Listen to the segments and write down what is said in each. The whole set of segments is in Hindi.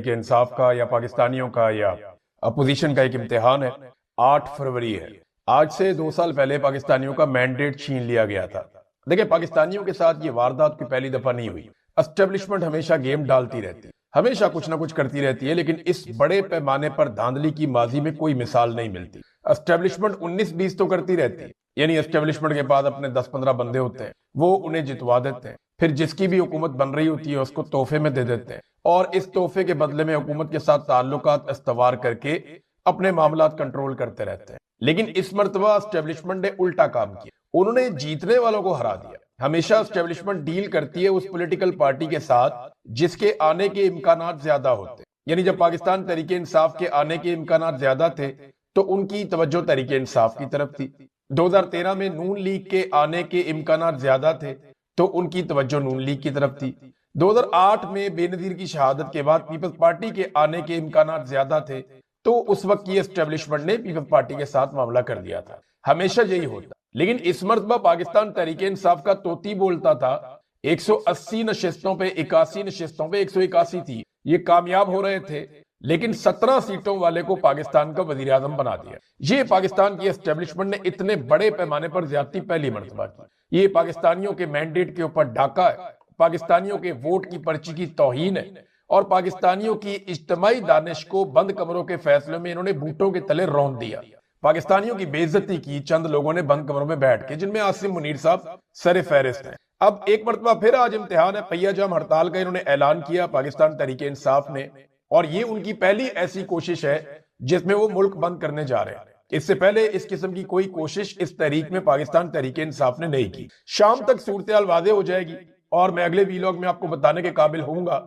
कि इंसाफ का या पाकिस्तानियों का या अपोजिशन का एक इम्तिहान है। 8 फरवरी है। आज से 2 साल पहले पाकिस्तानियों का मैंडेट छीन लिया गया था। देखिए, पाकिस्तानियों के साथ ये वारदात कोई पहली दफा नहीं हुई। एस्टेब्लिशमेंट हमेशा गेम डालती रहती है, हमेशा कुछ ना कुछ करती रहती है, लेकिन इस बड़े पैमाने पर धांधली की माजी में कोई मिसाल नहीं मिलती। एस्टेब्लिशमेंट 19-20 तो करती रहती है, यानी एस्टेब्लिशमेंट के पास अपने 10-15 बंदे होते हैं, वो उन्हें जितवा देते हैं, फिर जिसकी भी हुकूमत बन रही होती है उसको तोहफे में दे देते हैं, और इस तोहफे के बदले में हुकूमत के साथ ताल्लुकात इस्तवार करके अपने मामलात कंट्रोल करते रहते हैं। लेकिन इस मर्तबा एस्टेब्लिशमेंट ने उल्टा काम किया, उन्होंने जीतने वालों को हरा दिया। हमेशा एस्टेब्लिशमेंट डील करती है उस पॉलिटिकल पार्टी के साथ जिसके आने के इम्कानात ज्यादा होते, यानी जब पाकिस्तान तहरीके इंसाफ के आने के इम्कानात ज्यादा थे तो उनकी तवज्जो तहरीके इंसाफ की तरफ थी। 2013 में नून लीग के आने के इम्कानात ज्यादा थे तो उनकी तवज्जो नून लीग की तरफ थी। 2008 में बेनजीर की शहादत के बाद पीपल्स पार्टी के आने के इम्कानात ज्यादा थे तो उस वक्त की एस्टेब्लिशमेंट ने पीपल्स पार्टी के साथ मामला कर दिया था। हमेशा यही होता, लेकिन इस मर्तबा पाकिस्तान तहरीके इंसाफ का तोती बोलता था। 180 नशिस्तों पे 81 नशिस्तों पे 181 थी, ये कामयाब हो रहे थे, लेकिन 17 सीटों वाले को पाकिस्तान का वजीर आजम बना दिया। ये पाकिस्तान की एस्टेब्लिशमेंट ने इतने बड़े पैमाने पर ज्यादती पहली मर्तबा की। ये पाकिस्तानियों के मैंडेट के ऊपर डाका है, पाकिस्तानियों के वोट की पर्ची की तौहीन है, और पाकिस्तानियों की इज्तिमाई दानिश को बंद कमरों के फैसले में इन्होंने बूटों के तले रौंद दिया। पाकिस्तानियों की बेइज्जती की चंद लोगों ने बंद कमरों में बैठ के, जिनमें आसिम मुनीर साहब सरे फहरिस्त हैं। अब एक मरतबा फिर आज इम्तिहान है, पहिया जाम हड़ताल का इन्होंने ऐलान किया पाकिस्तान तहरीके इंसाफ ने, और ये उनकी पहली ऐसी कोशिश है जिसमें वो मुल्क बंद करने जा रहे हैं। इससे पहले इस किस्म की कोई कोशिश इस तहरीक में पाकिस्तान तहरीके इंसाफ ने नहीं की। शाम तक सूरत हाल वाज़ेह हो जाएगी और मैं अगले वीलॉग में आपको बताने के काबिल होऊंगा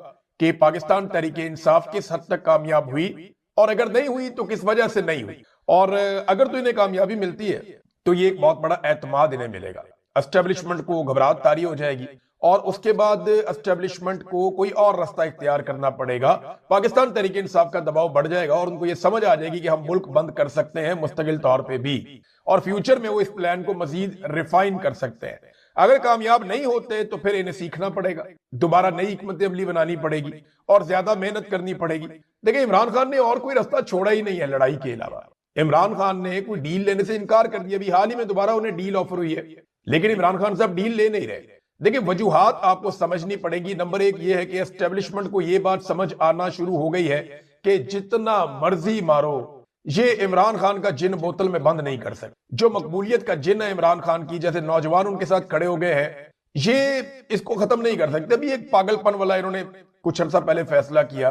कि पाकिस्तान तहरीके इंसाफ किस हद तक कामयाब हुई, और अगर नहीं हुई तो किस वजह से नहीं हुई, और अगर तो इन्हें कामयाबी मिलती है तो ये एक बहुत बड़ा एतमाद इन्हें मिलेगा। एस्टेब्लिशमेंट को घबराहट तारी हो जाएगी और उसके बाद एस्टेब्लिशमेंट को कोई और रास्ता इख्तियार करना पड़ेगा। पाकिस्तान तहरीके इंसाफ का दबाव बढ़ जाएगा और उनको ये समझ आ जाएगी कि हम मुल्क बंद कर सकते हैं मुस्तकिल तौर पे भी, और फ्यूचर में वो इस प्लान को मजीद रिफाइन कर सकते हैं। अगर कामयाब नहीं होते तो फिर इन्हें सीखना पड़ेगा, दोबारा नई हिकमत अमली बनानी पड़ेगी और ज्यादा मेहनत करनी पड़ेगी। देखिए, इमरान खान ने और कोई रास्ता छोड़ा ही नहीं है लड़ाई के अलावा। इमरान खान ने कोई डील लेने से इनकार कर दिया। अभी हाल ही में दोबारा उन्हें डील ऑफर हुई है, लेकिन इमरान खान साहब डील ले नहीं रहे। देखिए, वजूहात आपको समझनी पड़ेगी। नंबर एक ये है कि एस्टेब्लिशमेंट को ये बात समझ आना शुरू हो गई है कि जितना मर्जी मारो, ये इमरान खान का जिन बोतल में बंद नहीं कर सकते। जो मकबूलियत का जिन है इमरान खान की, जैसे नौजवान उनके साथ खड़े हो गए हैं, ये इसको खत्म नहीं कर सकते। अभी एक पागलपन वाला इन्होंने कुछ अर्सा पहले फैसला किया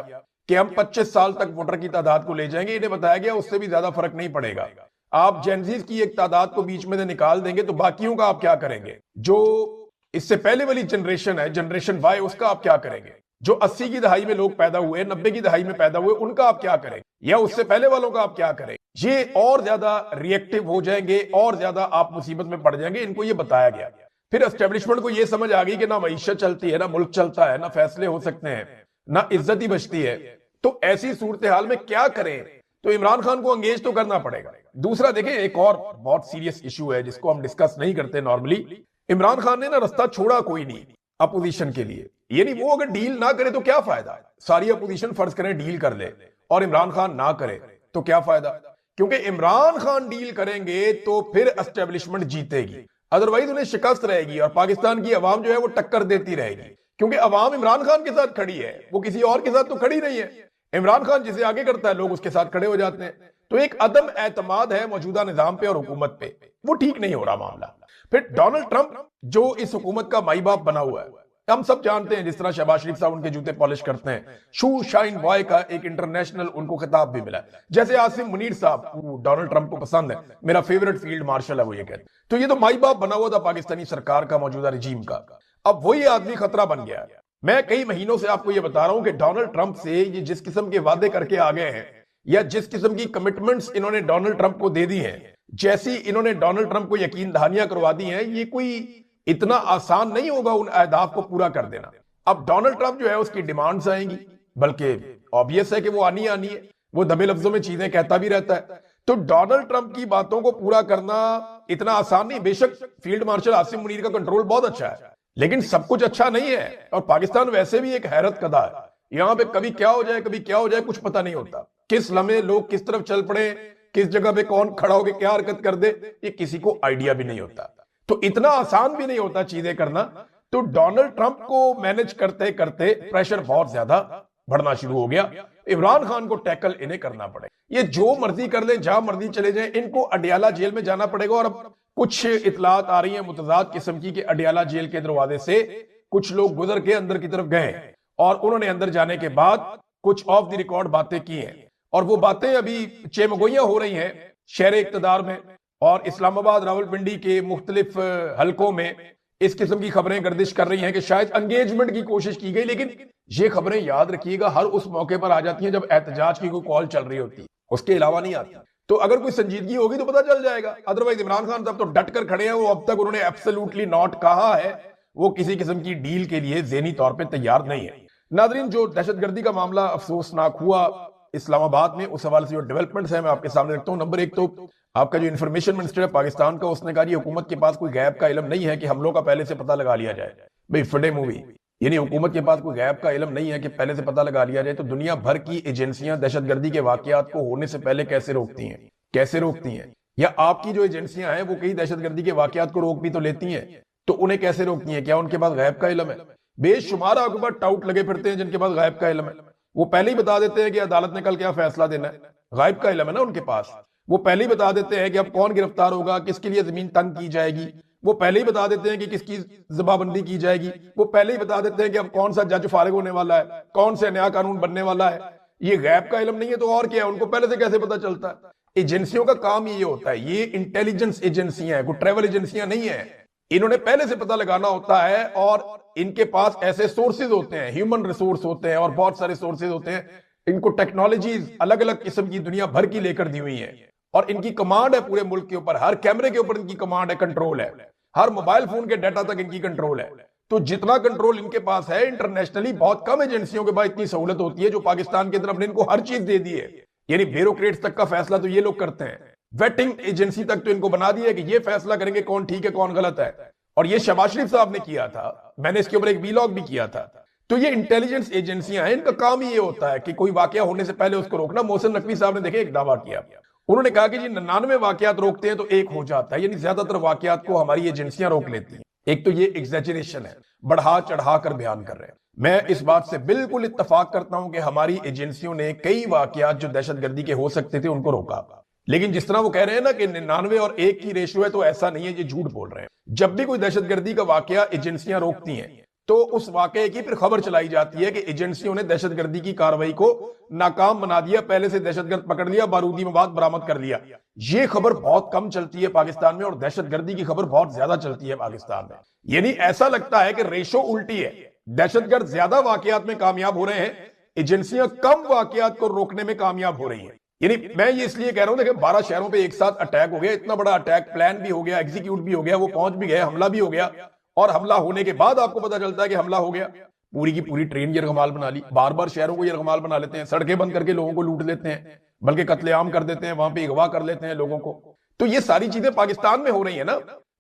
कि हम 25 साल तक वोटर की तादाद को ले जाएंगे। इन्हें बताया गया उससे भी ज्यादा फर्क नहीं पड़ेगा। आप जेनजीज की एक तादाद को बीच में से निकाल देंगे तो बाकियों का आप क्या करेंगे? जो इससे पहले वाली जनरेशन है, जनरेशन वाई, उसका आप क्या करेंगे? जो 80 की दहाई में लोग पैदा हुए, 90 की दहाई में पैदा हुए, उनका आप क्या करेंगे? या उससे पहले वालों का आप क्या करेंगे? ये और ज्यादा रिएक्टिव हो जाएंगे और ज्यादा आप मुसीबत में पड़ जाएंगे। इनको ये बताया गया। फिर एस्टेब्लिशमेंट को ये समझ आ गई कि ना मईशत चलती है, ना मुल्क चलता है, ना फैसले हो सकते हैं, ना इज्जत ही बचती है। तो ऐसी सूरत हाल में क्या करें? तो इमरान खान को अंगेज तो करना पड़ेगा। दूसरा, देखें, एक और बहुत सीरियस इशू है जिसको हम डिस्कस नहीं करते नॉर्मली। इमरान खान ने ना रास्ता छोड़ा कोई नहीं अपोजिशन के लिए, यानी वो अगर डील ना करे तो क्या फायदा? सारी अपोजिशन फर्ज करें डील कर ले और इमरान खान ना करे तो क्या फायदा? क्योंकि इमरान खान डील करेंगे तो फिर एस्टेब्लिशमेंट जीतेगी, अदरवाइज उन्हें शिकस्त रहेगी और पाकिस्तान की अवाम जो है वो टक्कर देती रहेगी। क्योंकि अवाम इमरान खान के साथ खड़ी है, वो किसी और के साथ तो खड़ी नहीं है। इमरान खान जिसे आगे करता है लोग उसके साथ खड़े हो जाते हैं। तो एक अदम एतमाद है मौजूदा निजाम पे और हुकूमत पे, वो ठीक नहीं हो रहा मामला। फिर डोनाल्ड ट्रंप जो इस हुकूमत का माई बाप बना हुआ है, हम सब जानते हैं, जिस तरह शहबाज शरीफ साहब उनके जूते पॉलिश करते हैं, शू शाइन बॉय का एक इंटरनेशनल उनको खिताब भी मिला। जैसे आसिम मुनीर साहब डोनाल्ड ट्रंप को पसंद है, मेरा फेवरेट फील्ड मार्शल है, वो ये कहते। तो ये तो माई बाप बना हुआ था पाकिस्तानी सरकार का, मौजूदा रजीम का। अब वही आदमी खतरा बन गया है। मैं कई महीनों से आपको ये बता रहा हूं कि डोनाल्ड ट्रंप से ये जिस किस्म के वादे करके आ गए हैं, या जिस किस्म की कमिटमेंट्स इन्होंने डोनाल्ड ट्रंप को दे दी हैं, जैसी इन्होंने डोनाल्ड ट्रंप को यकीन दहानियां करवा दी हैं, ये कोई इतना आसान नहीं होगा उन अहदाफ को पूरा कर देना। अब डोनाल्ड ट्रंप जो है उसकी डिमांड्स आएंगी, बल्कि ऑब्वियस है कि वो आनी है, वो दबे लफ्जों में चीजें कहता भी रहता है। तो डोनाल्ड ट्रंप की बातों को पूरा करना इतना आसान नहीं। बेशक फील्ड मार्शल आसिम मुनीर का कंट्रोल बहुत अच्छा है, लेकिन सब कुछ अच्छा नहीं है। और पाकिस्तान वैसे भी एक हैरत कदा है, यहाँ पे कभी क्या हो जाए, कभी क्या हो जाए, कुछ पता नहीं होता। किस लम्हे लोग किस तरफ चल पड़े, किस जगह पे कौन खड़ा होकर क्या हरकत कर दे, ये किसी को आइडिया भी नहीं होता। तो इतना आसान भी नहीं होता चीजें करना। तो डोनाल्ड ट्रंप को मैनेज करते करते प्रेशर बहुत ज्यादा बढ़ना शुरू हो गया। इमरान खान को टैकल इन्हें करना पड़े। ये जो मर्जी कर ले, जहां मर्जी चले जाए, इनको अडियाला जेल में जाना पड़ेगा। और अब कुछ इतलात आ रही हैं मुतजाद किस्म की कि अडियाला जेल के दरवाजे से कुछ लोग गुजर के अंदर की तरफ गए और उन्होंने अंदर जाने के बाद कुछ ऑफ द रिकॉर्ड बातें की हैं। और वो बातें अभी चेमगोइयां हो रही हैं शहर इक्तदार में और इस्लामाबाद, रावलपिंडी के मुख्तलिफ हलकों में इस किस्म की खबरें गर्दिश कर रही हैं कि शायद एंगेजमेंट की कोशिश की गई। लेकिन ये खबरें याद रखिएगा हर उस मौके पर आ जाती हैं जब एहतजाज की कोई कॉल चल रही होती है, उसके अलावा नहीं आती। तो अगर कोई संजीदगी होगी तो पता चल जाएगा। अदरवाइज इमरान खान साहब तो डट कर खड़े हैं। वो अब तक उन्होंने एब्सोल्युटली नॉट कहा है, वो किसी किस्म की डील के लिए ज़हनी तौर पे तैयार नहीं है। नादरीन, जो दहशतगर्दी का मामला अफसोसनाक हुआ इस्लामाबाद में, उस हवाले से जो डेवलपमेंट्स है मैं आपके सामने रखता हूं। नंबर एक तो आपका जो इंफॉर्मेशन मिनिस्टर है पाकिस्तान का, उसने कहा हुकूमत के पास कोई गैब का इल्म नहीं है कि हमलों का पहले से पता लगा लिया जाए। भाई फटे मूवी, यानी हुकूमत के पास कोई गैब का इल्म नहीं है कि पहले से पता लगा लिया जाए। तो दुनिया भर की एजेंसियां दहशतगर्दी के वाकयात को होने से पहले कैसे रोकती हैं, कैसे रोकती हैं? या आपकी जो एजेंसियां हैं वो कई दहशतगर्दी के वाकयात को रोक भी तो लेती हैं, तो उन्हें कैसे रोकती हैं? क्या उनके पास गैब का इल्म है? बेशुमार आपके पास टाउट लगे फिरते हैं जिनके पास गैब का इल्म है। वो पहले ही बता देते हैं कि अदालत ने कल क्या फैसला देना है। गायब का इल्म है ना उनके पास। वो पहले ही बता देते हैं कि अब कौन गिरफ्तार होगा, किसके लिए जमीन तंग की जाएगी। वो पहले ही बता देते हैं कि किसकी जबाबंदी की जाएगी। वो पहले ही बता देते हैं कि अब कौन सा जज फारिग होने वाला है, कौन से नया कानून बनने वाला है। ये गैब का इल्म नहीं है तो और क्या है? उनको पहले से कैसे पता चलता है? एजेंसियों का काम ये होता है। ये इंटेलिजेंस एजेंसियां हैं, कोई ट्रेवल एजेंसियां नहीं है। इन्होंने पहले से पता लगाना होता है और इनके पास ऐसे सोर्सेज होते हैं, ह्यूमन रिसोर्स होते हैं और बहुत सारे सोर्सेज होते हैं। इनको टेक्नोलॉजीज अलग अलग किस्म की दुनिया भर की लेकर दी हुई है और इनकी कमांड है पूरे मुल्क के ऊपर। हर कैमरे के ऊपर इनकी कमांड है, कंट्रोल है। हर मोबाइल फोन के डाटा तक इनकी कंट्रोल है। तो जितना कंट्रोल इनके पास है, इंटरनेशनली बहुत कम एजेंसियों के पास इतनी सहूलत होती है जो पाकिस्तान की तरफ ने इनको हर चीज दे दी है। यानी ब्यूरोक्रेट्स तक का फैसला तो ये लोग करते हैं, वेटिंग एजेंसी तक तो इनको बना दिया है कि ये फैसला करेंगे कौन ठीक है कौन गलत है। और ये शहबाज शरीफ साहब ने किया था, मैंने इसके ऊपर एक वीलॉग भी किया था। तो ये इंटेलिजेंस एजेंसियां हैं, इनका काम ही ये होता है कि कोई वाकया होने से पहले उसको रोकना। मोहसिन नकवी साहब ने देखे एक दावा किया, उन्होंने कहा कि जी 99 वाकयात रोकते हैं तो एक हो जाता है, यानी ज्यादातर वाकयात को हमारी एजेंसियां रोक लेती हैं। एक तो ये एग्जैजरेशन है, बढ़ा चढ़ा कर बयान कर रहे हैं। मैं इस बात से बिल्कुल इत्तफाक करता हूं कि हमारी एजेंसियों ने कई वाकयात जो दहशतगर्दी के हो सकते थे उनको रोका। लेकिन जिस तरह वो कह रहे हैं ना कि 99 और 1 की रेशियो है, तो ऐसा नहीं है, ये झूठ बोल रहे हैं। जब भी कोई दहशतगर्दी का वाकया एजेंसियां रोकती हैं तो उस वाकये की फिर खबर चलाई जाती है कि एजेंसियों ने दहशतगर्दी की कार्रवाई को नाकाम बना दिया, पहले से दहशतगर्द पकड़ लिया, बारूदी मवाद बरामद कर लिया। ये खबर बहुत कम चलती है पाकिस्तान में और दहशतगर्दी की खबर बहुत ज्यादा चलती है पाकिस्तान में। यानी ऐसा लगता है कि रेशो उल्टी है, दहशतगर्द ज्यादा वाकयात में कामयाब हो रहे हैं, एजेंसियां कम वाकयात को रोकने में कामयाब हो रही है। यानी मैं ये इसलिए कह रहा हूं, देखिए 12 शहरों पे एक साथ अटैक हो गया, इतना बड़ा अटैक प्लान भी हो गया, एग्जीक्यूट भी हो गया, वो पहुंच भी गए, हमला भी हो गया और हमला होने के बाद आपको पता चलता है कि हमला हो गया। पूरी की पूरी ट्रेन यरगमाल बना ली, बार बार शहरों को यरगमाल बना लेते हैं, सड़कें बंद करके लोगों को लूट लेते हैं, बल्कि कत्लेआम कर देते हैं, वहां पे अगवा कर लेते हैं लोगों को। तो ये सारी चीजें पाकिस्तान में हो रही है ना।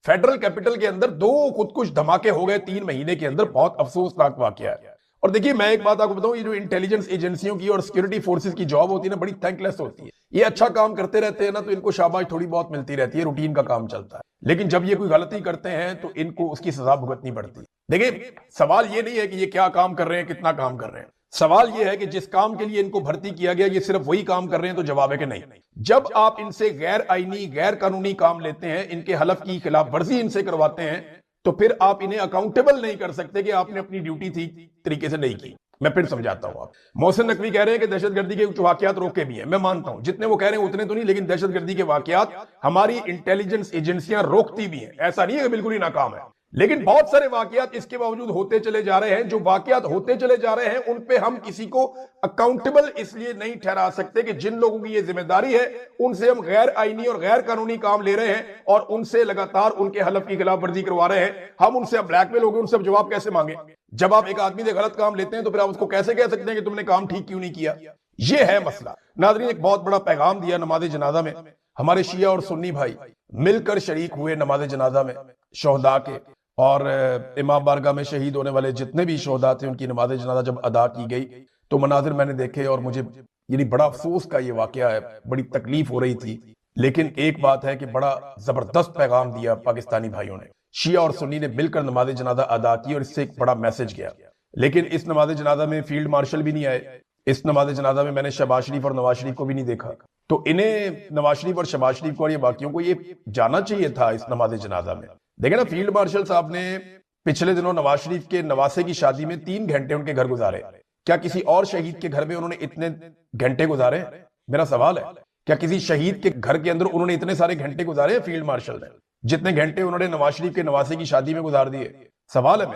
फेडरल कैपिटल के अंदर 2 खुदकुश धमाके हो गए 3 महीने के अंदर, बहुत अफसोसनाक वाकया है। और देखिए मैं एक बात आपको बताऊं, ये जो इंटेलिजेंस एजेंसियों की और सिक्योरिटी फोर्सेस की जॉब होती है ना, बड़ी थैंकलेस होती है। ये अच्छा काम करते रहते हैं ना तो इनको शाबाश थोड़ी बहुत मिलती रहती है, रूटीन का काम चलता है। लेकिन जब ये कोई गलती करते हैं तो इनको उसकी सजा भुगतनी पड़ती है। देखिए सवाल ये नहीं है कि ये क्या काम कर रहे हैं, कितना काम कर रहे हैं। सवाल ये है कि जिस काम के लिए इनको भर्ती किया गया ये सिर्फ वही काम कर रहे हैं, तो जवाब है कि नहीं। जब आप इनसे गैर आईनी गैर कानूनी काम लेते हैं, इनके हलफ की खिलाफ वर्जी इनसे करवाते हैं, तो फिर आप इन्हें अकाउंटेबल नहीं कर सकते कि आपने अपनी ड्यूटी ठीक तरीके से नहीं की। मैं फिर समझाता हूं। आप मोहसिन नकवी कह रहे हैं कि दहशतगर्दी के कुछ वाकयात रोके भी हैं, मैं मानता हूं जितने वो कह रहे हैं उतने तो नहीं, लेकिन दहशतगर्दी के वाकयात हमारी इंटेलिजेंस एजेंसियां रोकती भी हैं, ऐसा नहीं है कि बिल्कुल ही नाकाम है। लेकिन बहुत सारे वाकयात इसके बावजूद होते चले जा रहे हैं। जो वाकयात होते चले जा रहे हैं उन पे हम किसी को अकाउंटेबल इसलिए नहीं ठहरा सकते कि जिन लोगों की ये जिम्मेदारी है उनसे हम गैर आईनी और गैर कानूनी काम ले रहे हैं और उनसे लगातार उनके हलफ की खिलाफ वर्जी करवा रहे हैं। हम उनसे अब ब्लैकमेल हो गए, उनसे अब जवाब कैसे मांगे? जब आप एक आदमी से गलत काम लेते हैं तो फिर आप उसको कैसे कह सकते हैं कि तुमने काम ठीक क्यों नहीं किया? ये है मसला। नाज़रीन एक बहुत बड़ा पैगाम दिया नमाज जनाजा में। हमारे शिया और सुन्नी भाई मिलकर शरीक हुए नमाज जनाजा में शोहदा के, और इमाम बारगाह में शहीद होने वाले जितने भी शोहदा थे उनकी नमाज जनाजा जब अदा की गई तो मनाजिर मैंने देखे और मुझे यानी बड़ा अफसोस का ये वाकया है, बड़ी तकलीफ हो रही थी। लेकिन एक बात है कि बड़ा जबरदस्त पैगाम दिया पाकिस्तानी भाइयों ने, शिया और सुन्नी ने मिलकर नमाज जनाजा अदा की और इससे एक बड़ा मैसेज गया। लेकिन इस नमाज जनाजा में फील्ड मार्शल भी नहीं आए, इस नमाज जनाजा में मैंने शहबाज शरीफ और नवाज शरीफ को भी नहीं देखा। तो इन्हें नवाज शरीफ और शहबाज शरीफ को और ये बाकियों को ये जाना चाहिए था इस नमाज जनाजा में। देखे ना, फील्ड मार्शल साहब ने पिछले दिनों नवाज शरीफ के नवासे की शादी में 3 घंटे उनके घर गुजारे। क्या किसी और शहीद के घर में उन्होंने इतने घंटे गुजारे? मेरा सवाल है, क्या किसी शहीद के घर के अंदर उन्होंने इतने सारे घंटे गुजारे फील्ड मार्शल ने, जितने घंटे उन्होंने नवाज शरीफ के नवासे की शादी में गुजार दिए? सवाल है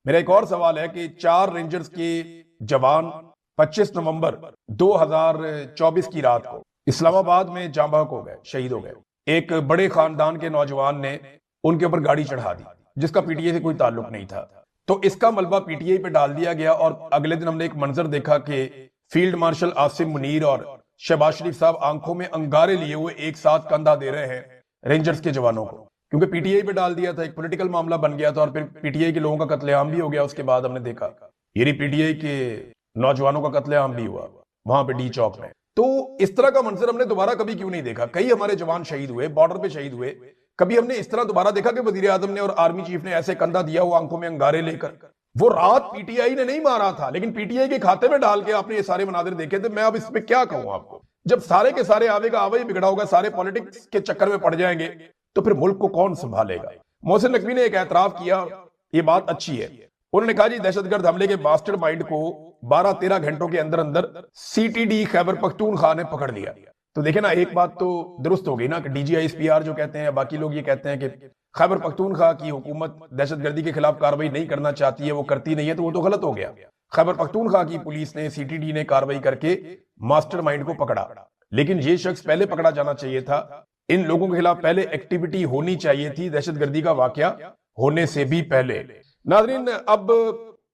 मेरा एक और सवाल है कि 4 रेंजर्स के जवान 25 नवंबर 2024 की रात को इस्लामाबाद में जाँ बहक हो गए, शहीद हो गए। एक बड़े खानदान के नौजवान ने उनके ऊपर गाड़ी चढ़ा दी जिसका पीटीआई से कोई ताल्लुक नहीं था। तो इसका मलबा पीटीआई पे डाल दिया गया और अगले दिन हमने एक मंजर देखा कि फील्ड मार्शल आसिम मुनीर और शहबाज शरीफ साहब आंखों में अंगारे लिए हुए एक साथ कंधा दे रहे हैं रेंजर्स के जवानों को, क्योंकि पीटीआई पे डाल दिया था, एक पॉलिटिकल मामला बन गया था और फिर पीटीआई के लोगों का कत्लेआम भी हो गया। उसके बाद हमने देखा ये पीटीआई के नौजवानों का कत्लेआम भी हुआ वहां पे डी चौक में। तो इस तरह का मंजर हमने दोबारा कभी क्यों नहीं देखा? कई हमारे जवान शहीद हुए, बॉर्डर पे शहीद हुए, कभी हमने इस तरह दोबारा देखा कि वजीर आजम ने और आर्मी चीफ ने ऐसे कंधा दिया हुआ आंखों में अंगारे लेकर? वो रात पीटीआई ने नहीं मारा था, लेकिन पीटीआई के खाते में डाल के आपने ये सारे मनाजिर देखे थे। मैं अब इस पे क्या कहूं आपको? जब सारे के सारे आवे का आवा ही बिगड़ा होगा, सारे पॉलिटिक्स के चक्कर में पड़ जाएंगे, तो फिर मुल्क को कौन संभालेगा? मोहसिन नकवी ने एक एतराफ किया, ये बात अच्छी है। उन्होंने कहा जी दहशतगर्द हमले के मास्टर माइंड को 12-13 घंटों के अंदर अंदर सीटीडी खैबर पख्तूनख्वा ने पकड़ लिया। तो देखे ना, एक बात तो दुरुस्त हो गई ना कि डीजीआईएसपीआर जो कहते हैं, बाकी लोग ये कहते हैं कि खैबर पख्तूनख्वा की हुकूमत दहशतगर्दी के खिलाफ कार्रवाई नहीं करना चाहती है, वो करती नहीं है, तो वो तो गलत हो गया। खैबर पख्तूनख्वा की पुलिस ने, सीटीडी ने कार्रवाई करके मास्टरमाइंड को पकड़ा, लेकिन ये शख्स पहले पकड़ा जाना चाहिए था। इन लोगों के खिलाफ पहले एक्टिविटी होनी चाहिए थी, दहशतगर्दी का वाकया होने से भी पहले। नाज़रीन, अब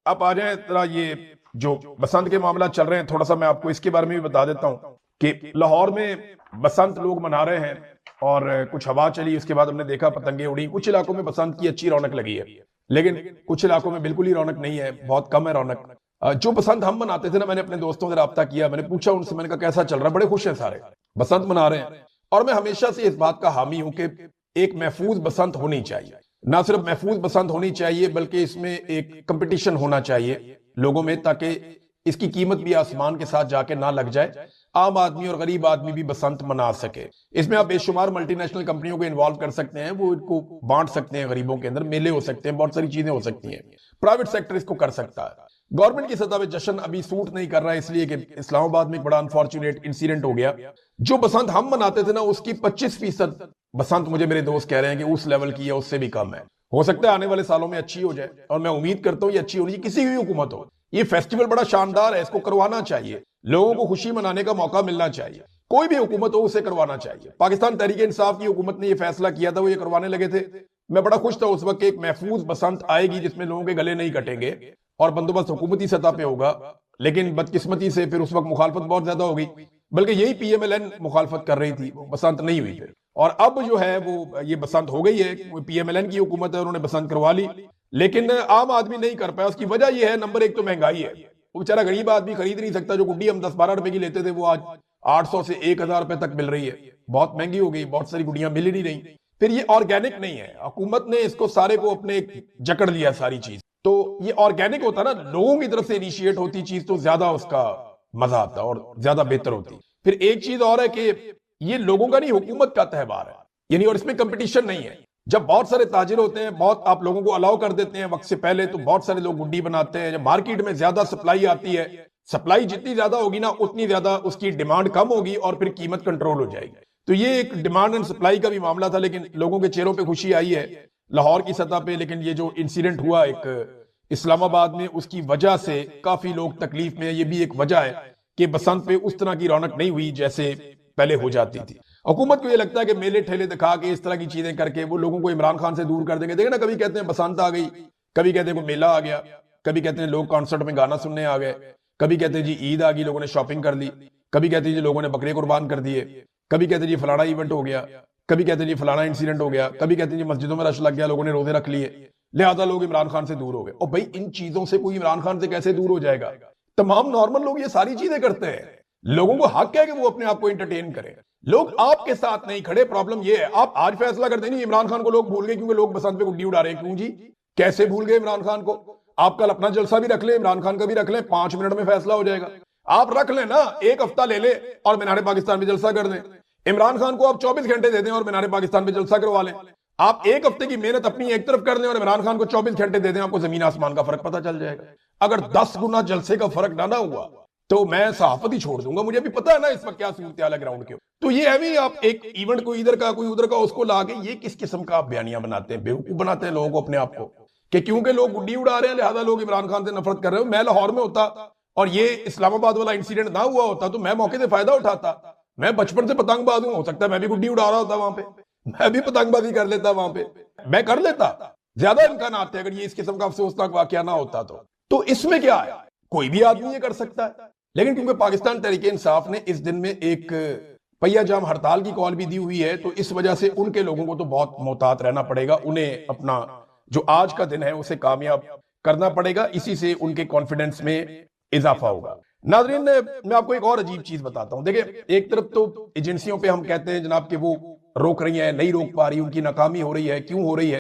आप आ जाए जरा, ये जो बसंत के मामला चल रहे हैं, थोड़ा सा मैं आपको इसके बारे में भी बता देता हूं कि लाहौर में बसंत लोग मना रहे हैं और कुछ हवा चली, उसके बाद हमने देखा पतंगे उड़ी। कुछ इलाकों में बसंत की अच्छी रौनक लगी है, लेकिन कुछ इलाकों में बिल्कुल ही रौनक नहीं है, बहुत कम है रौनक। जो बसंत हम मनाते थे ना, मैंने अपने दोस्तों से रब्ता किया, मैंने पूछा उनसे, मैंने कहा कैसा चल रहा है? बड़े खुश हैं सारे, बसंत मना रहे हैं। और मैं हमेशा से इस बात का हामी हूं कि एक महफूज बसंत होनी चाहिए। ना सिर्फ महफूज बसंत होनी चाहिए, बल्कि इसमें एक कंपटीशन होना चाहिए लोगों में, ताकि इसकी कीमत भी आसमान के साथ जाके ना लग जाए, आम आदमी और गरीब आदमी भी बसंत मना सके। इसमें आप बेशुमार मल्टीनेशनल कंपनियों को इन्वॉल्व कर सकते हैं, वो इनको बांट सकते हैं, गरीबों के अंदर मेले हो सकते हैं, बहुत सारी चीजें हो सकती हैं। प्राइवेट सेक्टर इसको कर सकता है। गवर्नमेंट की सतह पे जश्न अभी सूट नहीं कर रहा है, इसलिए कि इस्लामाबाद में एक बड़ा अनफॉर्चुनेट इंसिडेंट हो गया। जो बसंत हम मनाते थे ना, उसकी 25% बसंत मुझे मेरे दोस्त कह रहे हैं कि उस लेवल की है, उससे भी कम है। हो सकता है आने वाले सालों में अच्छी हो जाए, और मैं उम्मीद करता हूं ये अच्छी होनी चाहिए, किसी भी हुकूमत हो। ये फेस्टिवल बड़ा शानदार है, इसको करवाना चाहिए, लोगों को खुशी मनाने का मौका मिलना चाहिए। कोई भी हुकूमत हो, उसे करवाना चाहिए। पाकिस्तान तहरीक इंसाफ की हुकूमत ने ये फैसला किया था, वो ये करवाने लगे थे। मैं बड़ा खुश था उस वक्त, एक महफूज बसंत आएगी जिसमें लोगों के गले नहीं कटेंगे और बंदोबस्त हुकूमती सतह पे होगा। लेकिन बदकिस्मती से फिर उस वक्त मुखालफत बहुत ज्यादा हो गई, बल्कि यही पीएमएलएन मुखालफत कर रही थी, बसंत नहीं हुई फिर। और अब जो है वो ये बसंत हो गई है, पीएमएलएन की हुकूमत है, उन्होंने बसंत करवा ली, लेकिन आम आदमी नहीं कर पाया। उसकी वजह यह है, नंबर एक तो महंगाई है, वो बेचारा गरीब आदमी खरीद नहीं सकता। जो गुड्डी हम 10-12 रुपए की लेते थे, वो आज 800 से 1000 रुपए तक मिल रही है, बहुत महंगी हो गई, बहुत सारी गुड्डियां मिल ही नहीं रही। फिर ये ऑर्गेनिक नहीं है, हुकूमत ने इसको सारे को अपने जकड़ लिया सारी चीज। तो ये ऑर्गेनिक होता ना, लोगों की तरफ से इनिशिएट होती चीज, तो ज्यादा उसका मजा आता और ज्यादा बेहतर होती। फिर एक चीज और है कि ये लोगों का नहीं, हुकूमत का त्योहार है, यानी, और इसमें कंपटीशन नहीं है। जब बहुत सारे ताजिर होते हैं, बहुत आप लोगों को अलाउ कर देते हैं वक्त से पहले, तो बहुत सारे लोग गुड्डी बनाते हैं। जब मार्केट में ज्यादा सप्लाई आती है, सप्लाई जितनी ज्यादा होगी ना, उतनी ज्यादा उसकी डिमांड कम होगी और फिर कीमत कंट्रोल हो जाएगी। तो ये एक डिमांड एंड सप्लाई का भी मामला था, लेकिन लोगों के चेहरों पे खुशी आई है लाहौर की सतह पे। लेकिन ये जो इंसिडेंट हुआ एक इस्लामाबाद में, उसकी वजह से काफी लोग तकलीफ में है। ये भी एक वजह है कि बसंत पे उस तरह की रौनक नहीं हुई जैसे पहले हो जाती थी। हुकूमत को ये लगता है कि मेले ठेले दिखा के, इस तरह की चीजें करके वो लोगों को इमरान खान से दूर कर देंगे। देखिए ना, कभी कहते हैं बसंत आ गई, कभी कहते हैं कोई मेला आ गया, कभी कहते हैं लोग कॉन्सर्ट में गाना सुनने आ गए, कभी कहते हैं जी ईद आ गई, लोगों ने शॉपिंग कर ली, कभी कहते हैं जी लोगों ने बकरे कुर्बान कर दिए, कभी कहते हैं जी फलाना इवेंट हो गया, कभी कहते हैं जी फलाना इंसिडेंट हो गया, कभी कहते हैं जी मस्जिदों में रश लग गया, लोगों ने रोजे रख लिए, लिहाजा लोग इमरान खान से दूर हो गए। और भाई इन चीजों से कोई इमरान खान से कैसे दूर हो जाएगा? तमाम नॉर्मल लोग ये सारी चीजें करते हैं। लोगों को हक है कि वो अपने आप को एंटरटेन करें। लोग आपके साथ नहीं खड़े। प्रॉब्लम ये है, आप आज फैसला करते नहीं, इमरान खान को लोग भूल गए क्योंकि लोग बसंत पे गुड्डी उड़ा रहे हैं। क्यों जी? कैसे भूल गए इमरान खान को? आप कल अपना जलसा भी रख ले, इमरान खान का भी रख ले, 5 मिनट में फैसला हो जाएगा। आप रख ले ना, 1 हफ्ता ले ले और मीनार पाकिस्तान पे जलसा कर दें। इमरान खान को आप 24 घंटे दे दें और मीनार पाकिस्तान पे जलसा करवा लें। आप 1 हफ्ते की मेहनत अपनी एक तरफ कर दें और इमरान खान को 24 घंटे दे दें, आपको जमीन आसमान का फर्क पता चल जाएगा। अगर 10 गुना जलसे का फर्क ना हुआ तो मैं सहाफत ही छोड़ दूंगा। मुझे भी पता है ना इस वक्त क्या सूरत हाल है ग्राउंड के। तो ये है भी, आप एक इवेंट को इधर का कोई उधर का उसको लाके ये किस किस्म का आप बयानियां बनाते हैं, बेवकूफ बनाते हैं लोगों को अपने आप को, कि क्योंकि लोग गुड्डी उड़ा रहे हैं लिहाजा लोग इमरान खान से नफरत कर रहे हो। मैं लाहौर में होता और ये इस्लामाबाद वाला इंसिडेंट ना हुआ होता तो मैं मौके से फायदा उठाता। मैं बचपन से पतंगबाज हूं, हो सकता है मैं भी गुड्डी उड़ा रहा होता वहां पे, मैं भी पतंगबाजी कर लेता वहां पे, मैं कर लेता। ज्यादा इम्कान आते हैं अगर ये इस किस्म का अफसोसनाक वाकया ना होता तो इसमें क्या है, कोई भी आदमी ये कर सकता है। लेकिन क्योंकि पाकिस्तान तहरीक इंसाफ ने इस दिन में एक पहिया जाम हड़ताल की कॉल भी दी हुई है, तो इस वजह से उनके लोगों को तो बहुत मोहतात रहना पड़ेगा। उन्हें अपना जो आज का दिन है उसे कामयाब करना पड़ेगा। इसी से उनके कॉन्फिडेंस में इजाफा होगा। नाजरीन, मैं आपको एक और अजीब चीज बताता हूं। देखिए, एक तरफ तो एजेंसियों पे हम कहते हैं जनाब कि वो रोक रही है, नहीं रोक पा रही, उनकी नाकामी हो रही है। क्यों हो रही है?